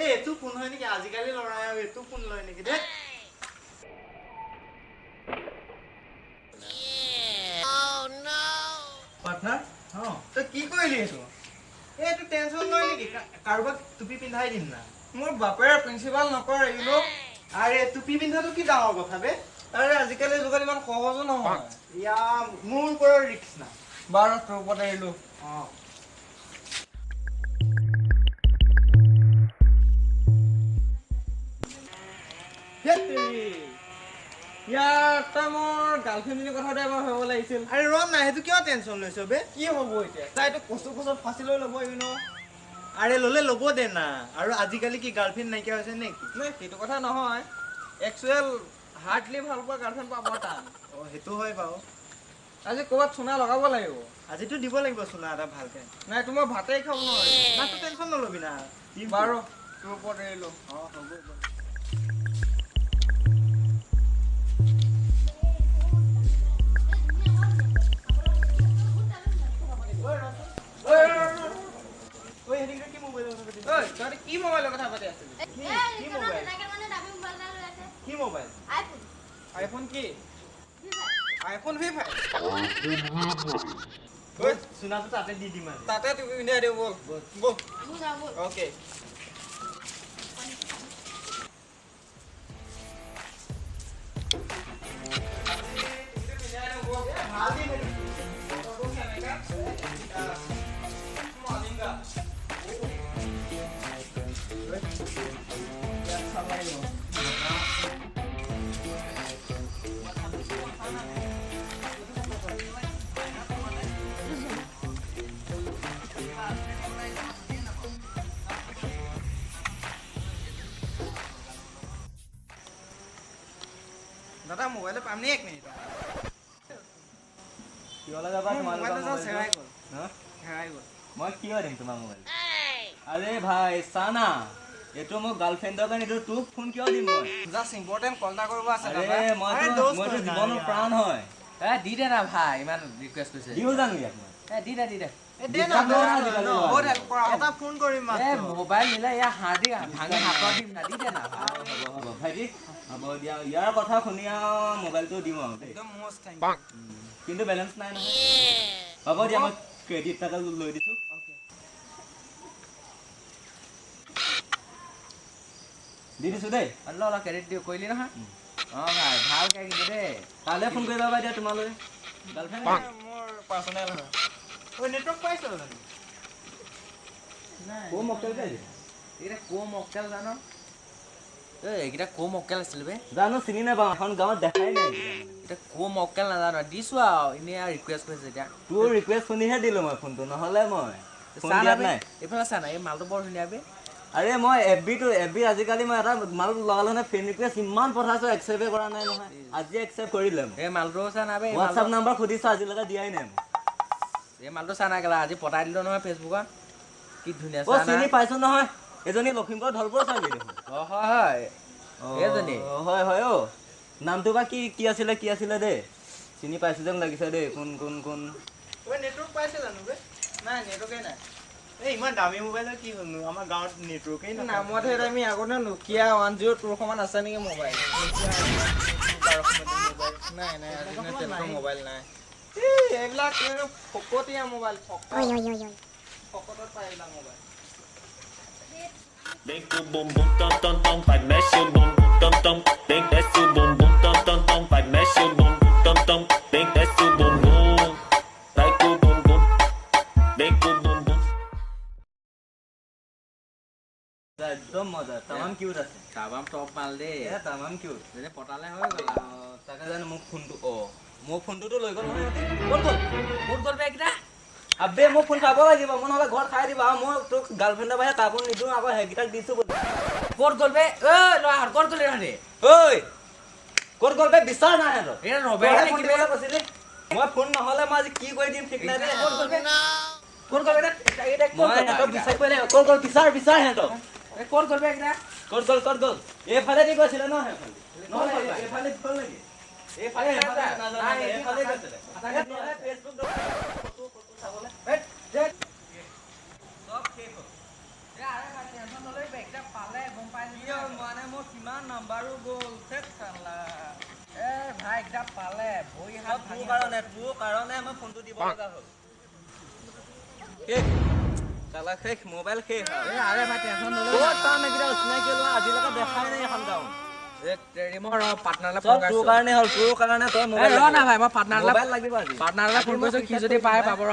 এইটো ফোন হয় নেকি আজিকালি লৰাই আৰু এইটো ফোন লয় নেকি দে পাৰ্টনাৰ তই কি কৰিলি এইটো এইটো টেনচন লয় নেকি কাৰোবাক টুপি পিন্ধাই দিম না মোৰ বাপেৰে প্ৰিন্সিপাল নকৰে আৰে টুপি পিন্ধাটো কি ডাঙৰ কথা বে আৰে আজিকালি যুগত ইমান সহজো নহয় ইয়া মোৰ ওপৰত ৰিস্ক না বাৰু তোৰ ওপৰত এৰিলো ইয়াৰ তই মোৰ গাৰ্লফ্ৰেণ্ডজনীৰ কথাটো এবাৰ ভাবিব লাগিছিল আৰে ৰম নাই সেইটো কিয় টেনচন লৈছ বে কি হ'ব এতিয়া তাইতো কচু কচুত ফাঁচি লৈ ল'ব আৰে ল'লে ল'ব দে না আৰু আজিকালি কি গাৰ্লফ্ৰেণ্ড নাইকিয়া হৈছে নেকি নাই সেইটো কথা নহয় একচুৱেল হাৰ্ডলি ভাল পোৱা গাৰ্লফ্ৰেণ্ড পাব টান সেইটো হয় বাৰু আজি ক'ৰবাত চুনা লগাব লাগিব আজিতো দিব লাগিব চুনা এটা ভালকে নাই তোমাৰ ভাতেই খাব নোৱাৰি না তই টেনচন নল'বি না বাৰু তোৰ ওপৰত এৰিলো হ'ব কি মোবাইলৰ কথা পাতি আছিলি কি মোবাইল আইফোন কি আইফোন V5 চুনাটো তাতে দি দিম তাতে তুমি পিন্ধাই দিওঁ বল বল অ'কে দাদা মোবাইল পাম নি এক মিনিট কিয়লা যাবা তোমাৰ মোবাইল হেৰাই গ'ল মই কিয় দিম তোমাৰ মোবাইল আৰে ভাই চানা এইটো মোৰ গাৰ্লফ্ৰেণ্ডৰ কাৰণে এইটো তোক ফোন কিয় দিম মই জাষ্ট ইম্পৰ্টেণ্ট কল এটা কৰিব আছে দাদা মইতো জীৱনৰ প্ৰাণ হয় দি দে না ভাই ইমান ৰিকুৱেষ্ট কৰিছে দিও জানো ইয়াক মই দি দে এটা ফোন কৰিম মোবাইল নিলে ইয়াৰ হাঁহি ভাঙি হাতত দিম না দি দে না হ'ব ভাইটি হ'ব দিয়া ইয়াৰ কথা শুনি আৰু মোবাইলটো দিম আৰু একদম মস্ত থেংক ইউ কিন্তু বেলেঞ্চ নাই নহয় হ'ব দিয়া মই ক্ৰেডিট কাৰ্ড লৈ দিছোঁ দি দিছোঁ দেই অলপ ক্ৰেডিট দিওঁ কৰিলি নহয় ভাই ভালকৈ কিন্তু দেই কাইলৈ ফোন কৰিবা বাইদেউ তোমালৈ গাৰ্লফ্ৰেণ্ড মোৰ পাৰ্চনেল হয় নেটৱৰ্ক পাইছোঁ ক'ৰ মকটেল এইকেইটা ক'ৰ মকটেল জানো এইকেইটা ক'ৰ মকটেল আছিল বে জানো চিনি নাপাওঁ এখন গাঁৱত দেখাই নাই এতিয়া ক'ৰ মকটেল নাজানো দিছোঁ আৰু এনেই আৰু ৰিকুৱেষ্ট কৰিছে এতিয়া তোৰ ৰিকুৱেষ্ট শুনিহে দিলোঁ মই ফোনটো নহ'লে মই নাই এইফালে চা না এই মালটো বৰ ধুনীয়া বে আৰে মই এফবি আজিকালি মই এটা মাল লগালোঁ নহয় ফ্ৰেণ্ড ৰিকুৱেষ্ট ইমান পঠাইছোঁ একচেপ্টে কৰা নাই নহয় আজি একচেপ্ট কৰিলে এই মালটো চা না বে হোৱাটছআপ নাম্বাৰ সুধিছোঁ আজিলৈকে দিয়াই নাই এই মালটো চা না কেলা আজি পতাই দিলোঁ নহয় ফেচবুকত কি ধুনীয়া চিনি পাইছোঁ নহয় এজনী লখিমপুৰ ঢলপুৰ চালি দেখোন হয় এইজনী হয় হয় নামটো বা কি আছিলে দেই চিনি পাইছোঁ যেন লাগিছে দেই কোন নেটৱৰ্ক পাইছে জানো বে নাই নেটৱৰ্কে নাই এই ইমান দামী মোবাইলৰ কি হ'লনো আমাৰ গাঁৱত নেটৱৰ্কেই নাই নামতহে আমি আগতে নোকিয়া 102 সমান আছে নেকি মোবাইল নাই তেনেকুৱা মোবাইল নাই এইবিলাক ফকতীয়া মোবাইল ফকতত পাই এইবিলাক mobile Make your boom boom tum tum tum, like mash your boom tum tum. Make that your boom boom tum tum tum, like mash your boom tum tum. Make that your boom boom, like your boom boom. Make your boom boom. একদম মজা তামাম cute আছে তামাম top মাল দেই তামাম cute যদি পটালে হৈ গ'ল তাকে জানো মোক ফোনটোতো লৈ গ'ল ক'ত গ'ল বে এইকেইটা আবে মোক ফোন চাব লাগিব মই নহ'লে ঘৰত খাই দিবা আৰু মই তোক গাৰ্লফ্ৰেণ্ডৰ বাহিৰে কাকো নিদিওঁ আকৌ সেইকেইটাক দিছোঁ ক'ত গ'ল বে ল'ৰা ক'ত গ'ল ইহঁতে ক'ত গ'ল বে বিচাৰ নাই সিহঁতৰ এই ৰবেৰে নেকি বে কৈছিলি মই ফোন নহ'লে মই আজি কি কৰি দিম ঠিক নাই ক'ত গ'ল বে ক'ত গ'ল এটা মই সিহঁতক বিচাৰি পোৱা নাই ক'ত গ'ল বিচাৰ সিহঁতক ক'ত গ'ল বে এইকেইটা ক'ত গ'ল এইফালে দি গৈছিলে ন সেইফালে নহ'লে এইফালে গ'ল নেকি এইফালে এইফালে গৈছিলে ফেচবুক আৰে ভাই টেনচন নলই বেগটা পালে গম পাই কিয় মানে মোৰ কিমান নাম্বাৰো গ'ল ফেক চালা এ ভাই একটা পালে ভৰি হাত তোৰ কাৰণে মই ফোনটো দিব লগা হ'ল চালা শেষ মোবাইল শেষ এ আৰে ভাই টেনচন নলই তোৰ কাম এইকেইটা চিনাকি লোৱা আজিলৈকে দেখাই নাই এখন গাঁও ৰিমৰ পাৰ্টনাৰলে ফোন কৰিছো তোৰ কাৰণে হ'ল তোৰ কাৰণে তই এ ৰ না ভাই মই পাৰ্টনাৰলে মোবাইল লাগিব আজি পাৰ্টনাৰলে ফোন কৰিছো কি যদি পায় পাব ৰ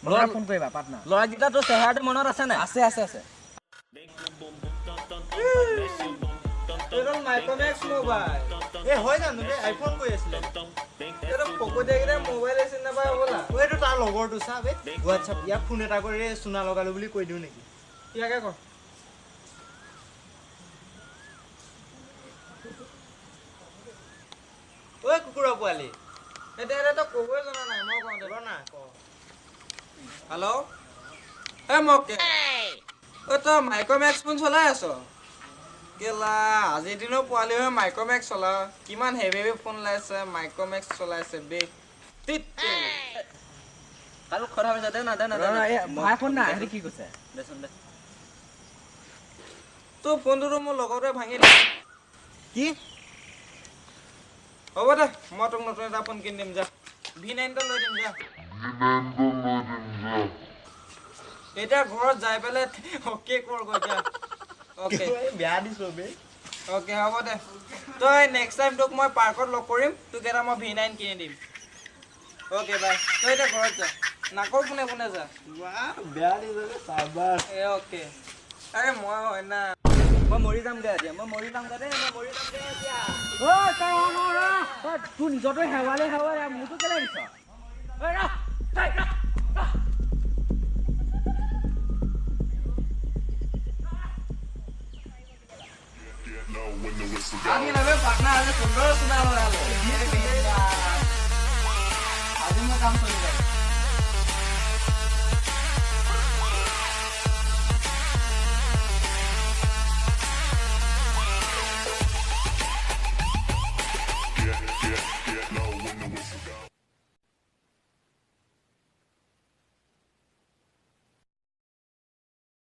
মই ফোন কৰিবা পাৰ্টনাৰ ল'ৰাকেইটা তোৰ চেহেৰাটো মনত আছে নাই আছে আছে আছে এইডাল মাইক্ৰমেক্স মোবাইল এই হয় জানো বে আইফোন কৈ আছিলে এইটো পকতীয়াকেইটা মোবাইল আছিল নাপায় হ'বলা এইটো তাৰ লগৰটো চা বে হোৱাটছআপ ইয়াক ফোন এটা কৰি চুনা লগালো বুলি কৈ দিওঁ নেকি ইয়াকে কৰ ঐ কুকুৰা পোৱালি এতিয়া তই ক'বই জনা নাই মই কওঁ দে না ক হেল্ল' এ মকে অ' তই মাইক্ৰমেক্স ফোন চলাই আছ কেলা আজিৰ দিনৰ পোৱালি হৈ মাইক্ৰমেক্স চলা কিমান হেভি হেভি ফোন ওলাইছে মাইক্ৰমেক্স চলাইছে বে কালো কথা কৈছা দে না দে না ভাই ফোন নাই হেৰি কি কৈছে দেচোন দে তোৰ ফোনটোতো মোৰ লগতে ভাঙি দিম কি হ'ব দে মই তোক নতুন এটা ফোন কিনি দিম যা V9 টা লৈ দিম যা এতিয়া ঘৰত যাই পেলাই অ'কে কৰগৈ যা অ'কে বেয়া দিছো বে অ'কে হ'ব দে তই নেক্সট টাইম তোক মই পাৰ্কত লগ কৰিম তোক এটা মই V9 কিনি দিম অ'কে বাই তই এতিয়া ঘৰত যা নাকৰ কোনে কোনে যা বেয়া দিছো বে চাবাৰ এ অ'কে আৰে মই হয় না মই মৰি যাম দে এতিয়া মই মৰি যাম দে মই মৰি যাম দে এতিয়া ঐ তই তোৰ নিজৰটো হেৱালে মোৰটো কেলে দিছ ঐ ৰ আমি নবে পাৰ্টনাৰ আজি সুন্দৰ চুনা লগালো আজি মই কাম কৰি যাম